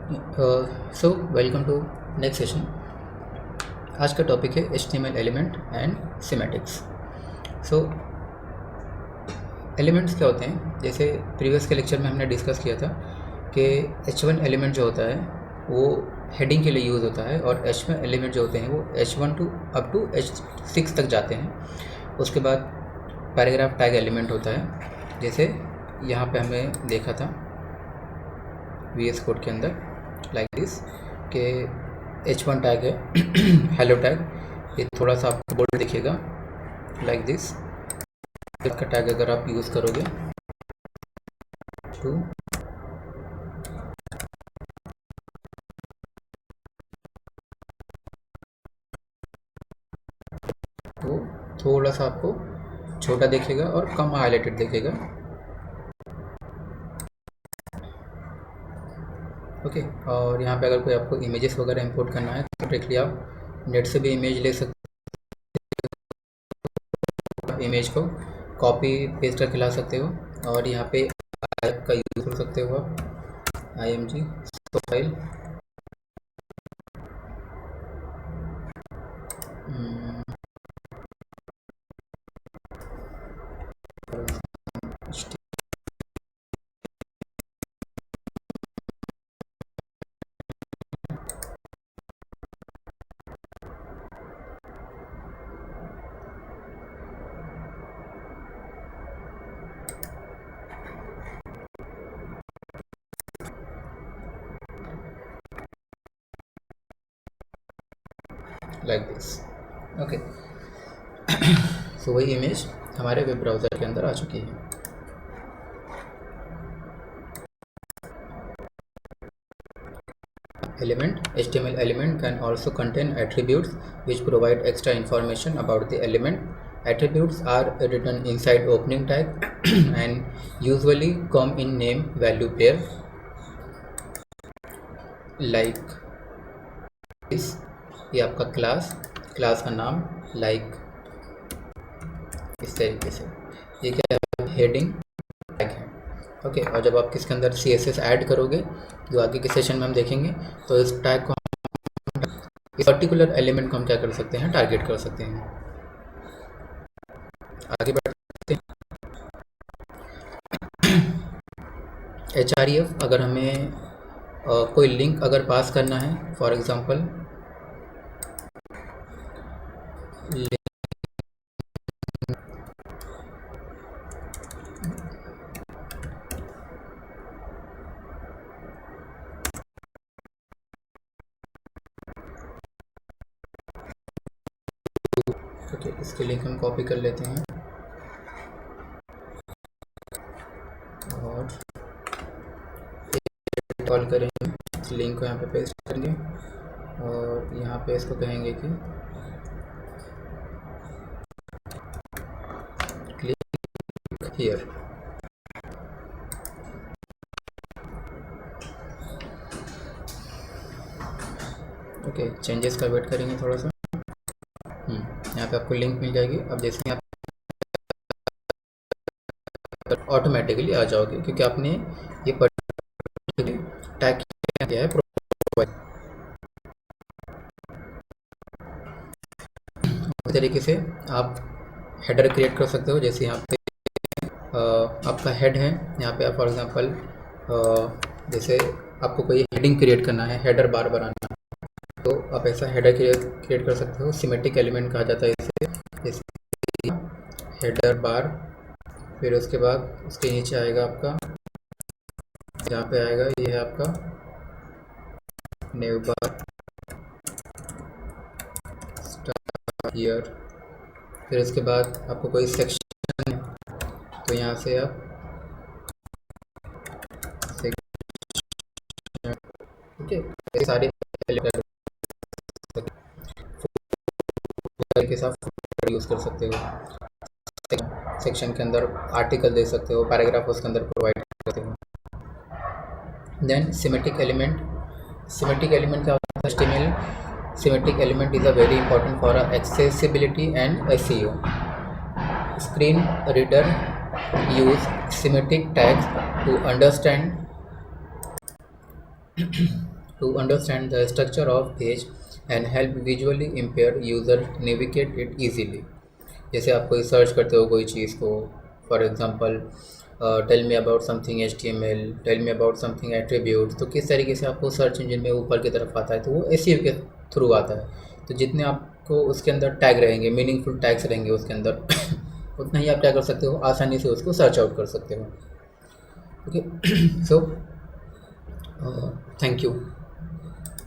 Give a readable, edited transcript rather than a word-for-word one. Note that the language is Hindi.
So welcome to next session. आज का टॉपिक है HTML element and semantics. So elements क्या होते हैं, जैसे प्रीवियस के लेक्चर में हमने डिस्कस किया था कि H1 एलिमेंट जो होता है वो हेडिंग के लिए यूज़ होता है, और H1 एलिमेंट जो होते हैं वो H1 to up to H6 तक जाते हैं। उसके बाद पैराग्राफ टैग एलिमेंट होता है, जैसे यहाँ पे हमने देखा था VS कोड के अंदर लाइक दिस के H1 टैग है हेलो टैग, ये थोड़ा सा आपको बोल्ड दिखेगा लाइक दिस। इसका टैग अगर आप यूज़ करोगे तो थोड़ा सा आपको छोटा दिखेगा और कम हाईलाइटेड दिखेगा। ओके, और यहाँ पे अगर कोई आपको इमेजेस वगैरह इंपोर्ट करना है तो डायरेक्टली आप नेट से भी इमेज ले सकते हो, इमेज को कॉपी पेस्ट करके ला सकते हो, और यहाँ पे का यूज़ कर सकते हो आप IMG file. Like this. Okay, so वही इमेज हमारे वेब ब्राउज़र के अंदर आ चुकी है। HTML element can also contain attributes which provide extra information about the element. Attributes are written inside opening tag and usually come in name value pair like this। ये आपका क्लास का नाम लाइक इस तरीके से, ये क्या है, हेडिंग टैग है। ओके, और जब आप इसके अंदर CSS ऐड करोगे जो आगे के सेशन में हम देखेंगे, तो इस टैग को इस पर्टिकुलर एलिमेंट को हम क्या कर सकते हैं, टारगेट कर सकते हैं। आगे बढ़ते हैं। href अगर हमें कोई लिंक अगर पास करना है, फॉर एग्जांपल ओके, इसके लिंक हम कॉपी कर लेते हैं और कॉल करेंगे, इस लिंक को यहाँ पे पेस्ट करेंगे और यहाँ पे इसको कहेंगे कि क्लिक हियर। ओके, चेंजेस का वेट करेंगे थोड़ा सा। यहाँ पे आपको लिंक मिल जाएगी। अब जैसे आप ऑटोमेटिकली आ जाओगे क्योंकि आपने ये टैग किया है प्रोवाइड। इस तरीके से आप हेडर क्रिएट कर सकते हो। जैसे यहाँ पे आपका हेड है, यहाँ पे आप फॉर एग्जांपल जैसे आपको कोई हेडिंग क्रिएट करना है, हेडर बार बनाना, तो आप ऐसा हेडर क्रिएट कर सकते हो। सिमेटिक एलिमेंट कहा जाता है इसे। जैसे हेडर बार, फिर उसके बाद उसके नीचे आएगा आपका, जहाँ पे आएगा ये है आपका नेव बार स्टार्ट हियर। फिर उसके बाद आपको कोई सेक्शन है तो यहाँ से आप ओके, सारे के साथ यूज़ कर सकते हो। सेक्शन के अंदर आर्टिकल दे सकते हो, पैराग्राफ उसके अंदर प्रोवाइड करते हो। देन सिमेटिक एलिमेंट का HTML semantic element is a very important for accessibility and SEO। Screen reader use semantic tags to understand to understand the structure of page and help visually impaired user navigate it easily. जैसे आप कोई सर्च करते हो कोई चीज़ को, for example tell me about something HTML, tell me about something attribute, तो किस तरीके से आपको सर्च इंजन में ऊपर की तरफ आता है, तो वो SEO के थ्रू आता है। तो जितने आपको उसके अंदर टैग रहेंगे, मीनिंगफुल टैग्स रहेंगे उसके अंदर उतना ही आप क्या कर सकते हो, आसानी से उसको सर्च आउट कर सकते हो। Okay so thank you.